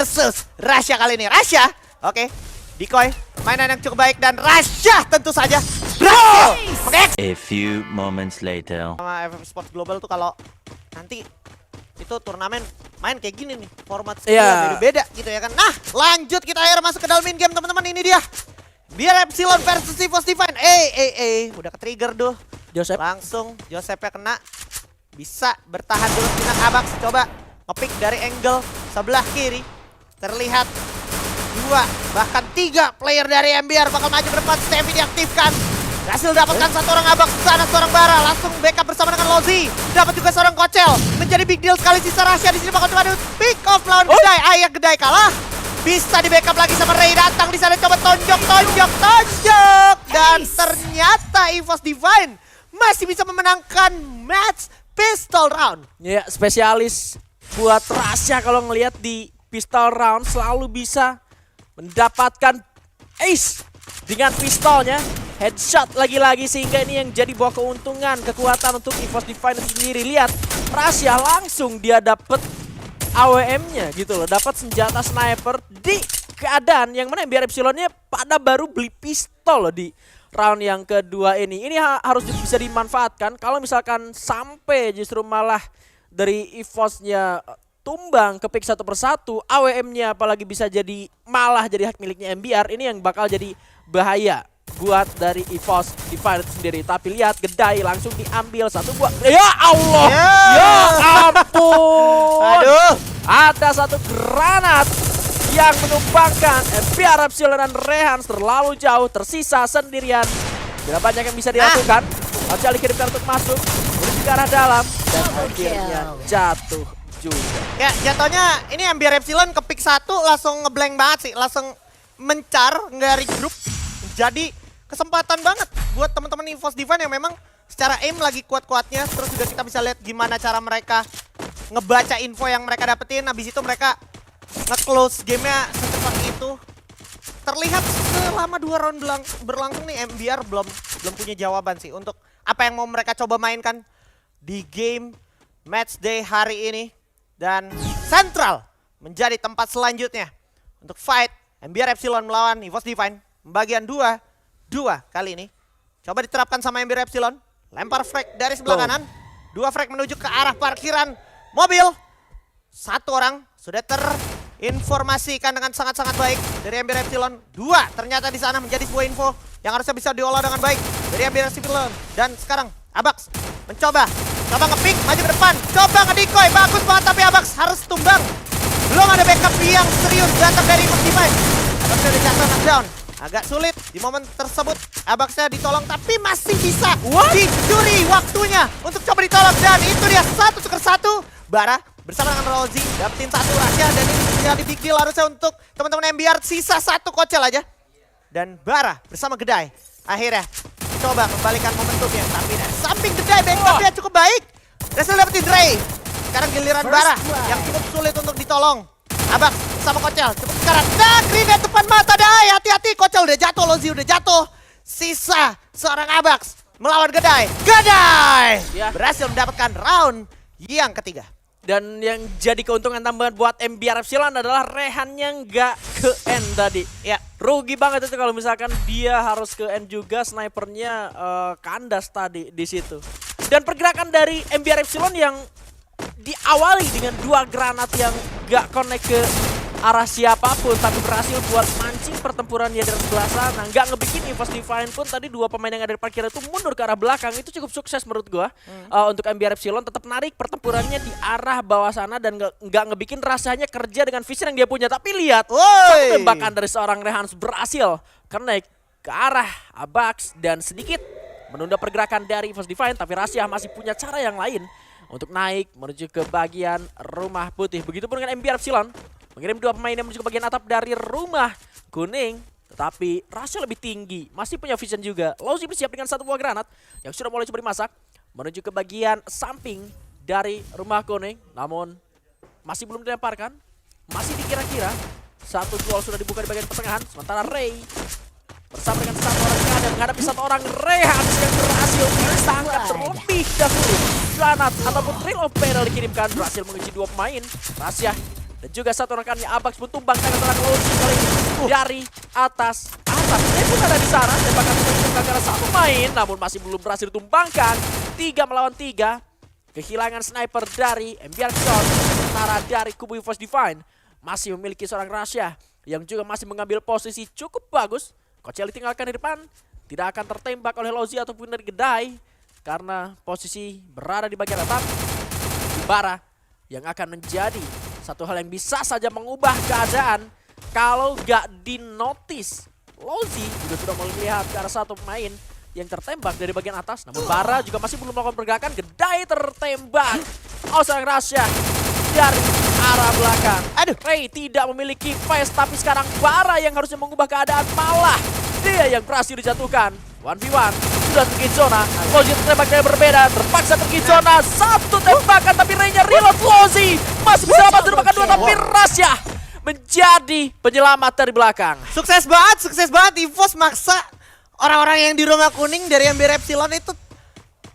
versus Rasya kali ini. Rasya, oke. Decoy, mainan yang cukup baik dan Rasya tentu saja berhasil. Oke. A few moments later. Sama FF Sports Global tuh kalau nanti itu turnamen main kayak gini nih, format beda-beda gitu ya kan. Nah, lanjut kita akhirnya masuk ke dalam main game teman-teman. Ini dia. Biar Epsilon versus EVOS Divine. Udah ke-trigger tuh. Joseph. Langsung Joseph-nya kena. Bisa bertahan dulu Sinak Abax. Coba nge-pick dari angle sebelah kiri. Terlihat 2 bahkan 3 player dari MBR bakal maju berdepan. Stevie diaktifkan. Berhasil dapatkan satu orang Abax sana, seorang Bara langsung backup bersama dengan Lozi. Dapat juga seorang Kocel. Menjadi big deal sekali sisa Rasya di sini bakal coba pick off lawan Gedai. Ayah Gedai kalah. Bisa di backup lagi sama Ray datang di sana coba tonjok. Dan ternyata EVOS Divine masih bisa memenangkan match pistol round. Ya, spesialis buat Rasya kalau ngelihat di pistol round selalu bisa mendapatkan ace dengan pistolnya. Headshot lagi-lagi sehingga ini yang jadi bawa keuntungan, kekuatan untuk EVOS Divine sendiri. Lihat, Rasya langsung dia dapet AWM-nya gitu loh, dapat senjata sniper di keadaan yang mana biar Epsilon-nya pada baru beli pistol loh di round yang kedua ini. Ini harus bisa dimanfaatkan kalau misalkan sampai justru malah dari EVOS-nya tumbang ke pick satu persatu, AWM-nya apalagi bisa jadi malah jadi hak miliknya MBR. Ini yang bakal jadi bahaya buat dari EVOS Divine sendiri. Tapi lihat Gedai langsung diambil satu buah. Ya Allah, ya ampun. Aduh, ada satu granat yang menumpangkan MBR Epsilon dan Rehans terlalu jauh, tersisa sendirian. Tidak banyak yang bisa dilakukan. Kocel dikirimkan untuk masuk, menuju ke arah dalam dan akhirnya jatuh juga. Ya jatuhnya ini MBR Epsilon ke pick 1 langsung ngeblank banget sih, langsung mencar, nggak regroup. Jadi kesempatan banget buat teman-teman EVOS Divine yang memang secara aim lagi kuat-kuatnya. Terus juga kita bisa lihat gimana cara mereka ngebaca info yang mereka dapetin. Habis itu mereka nge-close gamenya secepat itu. Terlihat selama 2 round berlangsung nih MBR belum punya jawaban sih untuk apa yang mau mereka coba mainkan di game match day hari ini. Dan Central menjadi tempat selanjutnya untuk fight MBR Epsilon melawan EVOS Divine. Pembagian 2 kali ini. Coba diterapkan sama MBR Epsilon. Lempar frag dari sebelah kanan. 2 frag menuju ke arah parkiran mobil. 1 orang sudah terinformasikan dengan sangat-sangat baik dari MBR Epsilon. 2 ternyata di sana menjadi sebuah info yang harusnya bisa diolah dengan baik dari MBR Epsilon. Dan sekarang Abax mencoba nge-pick, maju ke depan. Coba nge-decoy, bagus banget tapi Abax harus tumbang. Belum ada backup yang serius datang dari EVOS Divine. Abax sudah jatuh knockdown. Agak sulit di momen tersebut. Abaxnya ditolong tapi masih bisa dicuri waktunya untuk coba ditolong. Dan itu dia 1-1. Bara bersama dengan Rozi dapetin 1 Rasya. Dan ini menjadi big deal harusnya untuk teman-teman MBR. Sisa 1 Kocel aja. Dan Bara bersama Gedai akhirnya coba kembalikan momentumnya. Tapi dari samping Gedai backupnya cukup baik. Berhasil dapetin Dre. Sekarang giliran Bara yang cukup sulit untuk ditolong. Abax sama Kocel cukup sekarang. Dan grenade depan mata Dai. Hati-hati, Kocel udah jatuh, Lozi udah jatuh. Sisa seorang Abax melawan Gedai. Gedai berhasil mendapatkan round yang ketiga. Dan yang jadi keuntungan tambahan buat MBR Epsilon adalah Rehannya nggak ke end tadi. Ya, rugi banget itu kalau misalkan dia harus ke end juga, snipernya kandas tadi di situ. Dan pergerakan dari MBR Epsilon yang diawali dengan 2 granat yang gak connect ke arah siapapun, tapi berhasil buat mancing pertempurannya dari sebelah sana. Gak ngebikin EVOS Divine pun tadi 2 pemain yang ada di parkiran itu mundur ke arah belakang. Itu cukup sukses menurut gua. Untuk MBR Epsilon tetap narik pertempurannya di arah bawah sana dan gak ngebikin rasanya kerja dengan vision yang dia punya. Tapi lihat, satu tembakan dari seorang Rehans berhasil connect ke arah Abax dan sedikit menunda pergerakan dari EVOS Divine. Tapi Rasya masih punya cara yang lain untuk naik menuju ke bagian rumah putih. Begitupun dengan MBR Epsilon. Mengirim 2 pemain yang menuju ke bagian atap dari rumah kuning. Tetapi Rasya lebih tinggi. Masih punya vision juga. Lozi bersiap dengan 1 buah granat yang sudah mulai coba dimasak. Menuju ke bagian samping dari rumah kuning. Namun masih belum dilemparkan. Masih dikira-kira. 1 gol sudah dibuka di bagian pertengahan. Sementara Ray bersama dengan 1 orang yang ada menghadapi 1 orang Rehans yang berhasil ditangkap terlebih dahulu. Granat ataupun trail of barrel dikirimkan, berhasil mengunci 2 pemain. Rasya Dan juga satu rekannya Abax pun tumbang tangan seorang Lozi kali ini dari atas. Dia pun ada di sana, tembakan tumbang karena satu main, namun masih belum berhasil ditumbangkan. 3 melawan 3. Kehilangan sniper dari MBR Shot. Sementara dari kubu EVOS Divine masih memiliki seorang Rasya yang juga masih mengambil posisi cukup bagus. Kocel ditinggalkan di depan, tidak akan tertembak oleh Lozi ataupun dari Gedai karena posisi berada di bagian atas. Bara yang akan menjadi satu hal yang bisa saja mengubah keadaan kalau gak dinotis. Lozi juga sudah melihat ke arah satu pemain yang tertembak dari bagian atas. Namun Bara juga masih belum melakukan pergerakan. Gedai tertembak oleh seorang Rasya dari arah belakang. Ray tidak memiliki face, tapi sekarang Bara yang harusnya mengubah keadaan malah dia yang berhasil dijatuhkan. 1v1 sudah terkit zona. Lozi tertembak yang berbeda, terpaksa terkit zona. Satu tembakan tapi Ray-nya reload. Lozi masih bisa dapat tembakan dua, tapi Rasya menjadi penyelamat dari belakang. Sukses banget EVOS maksa orang-orang yang di rumah kuning dari MBR Epsilon itu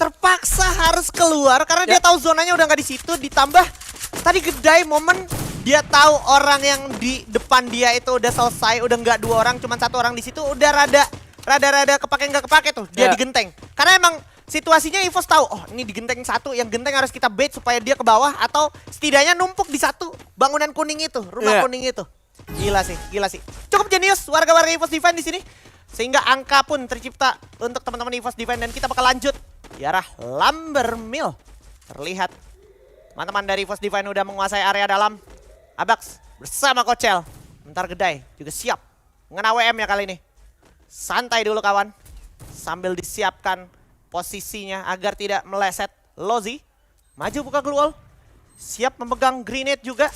terpaksa harus keluar karena dia tahu zonanya udah nggak di situ. Ditambah tadi Gedai momen dia tahu orang yang di depan dia itu udah selesai, udah nggak 2 orang, cuma 1 orang di situ, udah rada kepake nggak kepake tuh dia digenteng. Karena emang situasinya EVOS tahu, oh ini digenteng 1, yang genteng harus kita bait supaya dia ke bawah atau setidaknya numpuk di satu bangunan kuning itu, rumah kuning itu. Gila sih. Cukup jenius warga-warga EVOS Divine di sini. Sehingga angka pun tercipta untuk teman-teman EVOS Divine dan kita bakal lanjut di arah Lumber Mill. Terlihat teman-teman dari EVOS Divine udah menguasai area dalam. Abax bersama Kocel. Bentar Gedai juga siap mengena WM ya kali ini. Santai dulu kawan. Sambil disiapkan posisinya agar tidak meleset. Lozi maju buka glue wall. Siap memegang grenade juga.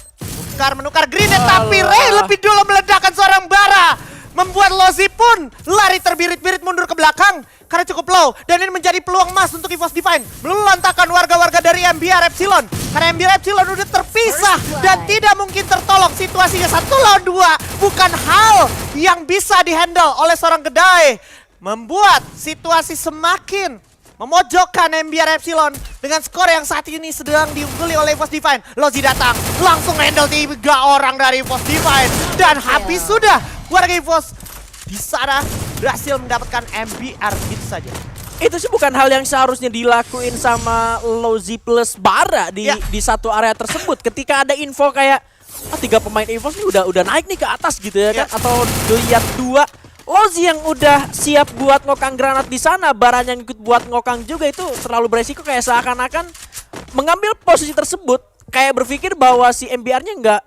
Menukar grenade tapi Ray lebih dulu meledakkan seorang Bara. Membuat Lozi pun lari terbirit-birit mundur ke belakang karena cukup low. Dan ini menjadi peluang emas untuk EVOS Divine melantakan warga-warga dari MBR Epsilon. Karena MBR Epsilon udah terpisah dan tidak mungkin tertolong. Situasinya 1 lawan 2 bukan hal yang bisa dihandle oleh seorang Gedai. Membuat situasi semakin memojokkan MBR Epsilon dengan skor yang saat ini sedang diungguli oleh EVOS Divine. Lozi datang, langsung handle 3 orang dari EVOS Divine. Dan habis sudah warga EVOS di sana berhasil mendapatkan MBR gitu saja. Itu sih bukan hal yang seharusnya dilakuin sama Lozi plus Bara di satu area tersebut. Ketika ada info kayak 3 pemain EVOS nih udah naik nih ke atas gitu ya kan, atau lihat 2 Lozi yang udah siap buat ngokang granat di sana, Baranya yang ikut buat ngokang juga, itu terlalu beresiko. Kayak seakan-akan mengambil posisi tersebut kayak berpikir bahwa si MBR-nya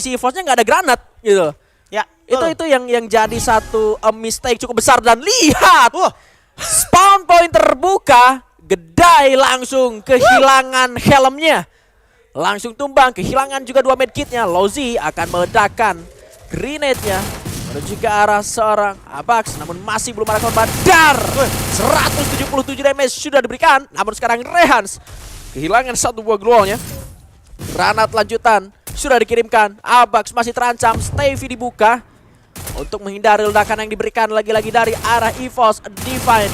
si EVOS-nya nggak ada granat gitu. Ya, itu yang jadi satu mistake cukup besar. Dan lihat, spawn point terbuka, Gedai langsung kehilangan helmnya, langsung tumbang, kehilangan juga 2 medkitnya. Lozi akan meledakkan grenade-nya menuju ke arah seorang Abax, namun masih belum ada korban. Dar 177 damage sudah diberikan, namun sekarang Rehans kehilangan 1 buah glownya. Granat lanjutan sudah dikirimkan. Abax masih terancam. Stevie dibuka untuk menghindari ledakan yang diberikan lagi-lagi dari arah EVOS Divine.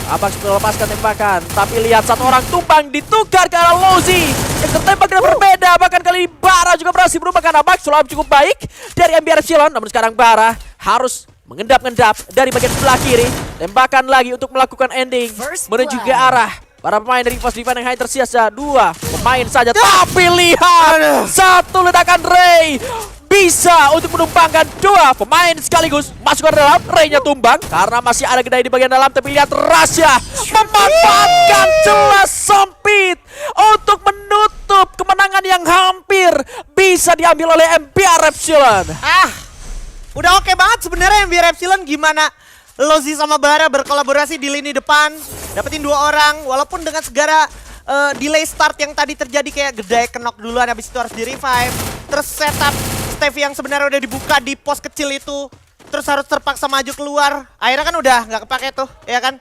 Abax melepaskan tembakan, tapi lihat 1 orang tumbang ditukar ke arah Lozi yang tertembak dengan berbeda. Bahkan kali ini Bara juga berhasil merubahkan Abax. Sulap cukup baik dari MBR Epsilon, namun sekarang Bara harus mengendap-endap dari bagian sebelah kiri. Tembakan lagi untuk melakukan ending menuju ke arah para pemain dari EVOS Divine yang hanya tersisa 2 pemain saja. Tapi lihat, 1 ledakan Ray bisa untuk menumpangkan 2 pemain sekaligus masuk ke dalam. Ray-nya tumbang karena masih ada Gedai di bagian dalam. Tapi lihat Rasya memanfaatkan celah sempit untuk menutup kemenangan yang hampir bisa diambil oleh MBR Epsilon. Udah oke banget sebenarnya MBR Epsilon. Gimana Lozi sama Bara berkolaborasi di lini depan, dapetin 2 orang walaupun dengan segala delay start yang tadi terjadi. Kayak Gedai kenok duluan, habis itu harus di revive. Terus setup Stevie yang sebenarnya udah dibuka di pos kecil itu, terus harus terpaksa maju keluar. Akhirnya kan udah nggak kepake tuh, ya kan?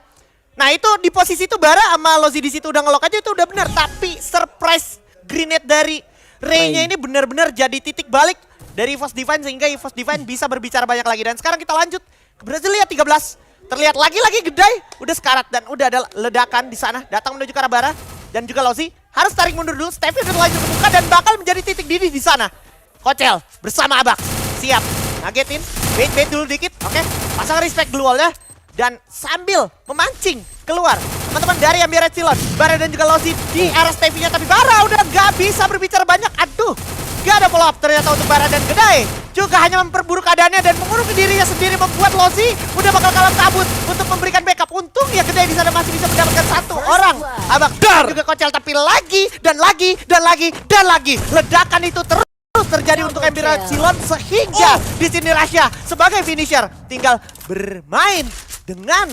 Nah itu di posisi itu Bara sama Lozi di situ udah ngelok aja, itu udah benar. Tapi surprise grenade dari Ray-nya ini benar-benar jadi titik balik dari EVOS Divine sehingga EVOS Divine bisa berbicara banyak lagi. Dan sekarang kita lanjut ke Brasilia 13. Terlihat lagi-lagi Gedai udah sekarat dan udah ada ledakan di sana datang menuju ke arah Bara. Dan juga Lozi harus tarik mundur dulu. Steffi udah lanjut ke muka dan bakal menjadi titik didih di sana. Kocel bersama Abax siap ngagetin, bait dulu dikit, oke. Pasang respect glue wall ya. Dan sambil memancing keluar teman-teman dari Ambiar Epsilon, Bara dan juga Lozi di arah Steffi-nya, tapi Bara udah gak bisa berbicara banyak. Aduh, gak ada follow up ternyata untuk Bara dan Gedai. Juga hanya memperburuk keadaannya dan mengurung dirinya sendiri, membuat Lozi udah bakal kalah kabut untuk memberikan backup. Untung ya Gedai di sana masih bisa mendapatkan satu orang. Abang juga Kocel, tapi lagi dan lagi dan lagi dan lagi ledakan itu terus terjadi untuk Ambiar Epsilon sehingga di sini Rasha sebagai finisher tinggal bermain dengan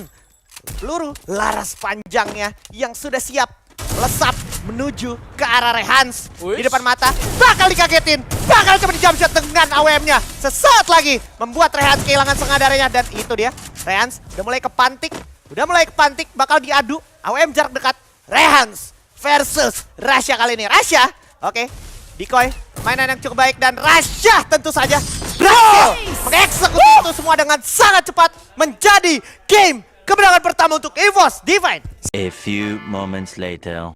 peluru laras panjangnya yang sudah siap melesap menuju ke arah Rehans. Di depan mata bakal dikagetin, bakal coba di jump shot dengan AWM-nya. Sesaat lagi membuat Rehans kehilangan setengah darahnya dan itu dia. Rehans udah mulai kepantik, bakal diadu AWM jarak dekat. Rehans versus Rasha kali ini. Rasha, oke. Decoy, mainan yang cukup baik dan Rasha tentu saja berhasil mengeksekusi itu semua dengan sangat cepat menjadi game kemenangan pertama untuk EVOS Divine. A few moments later.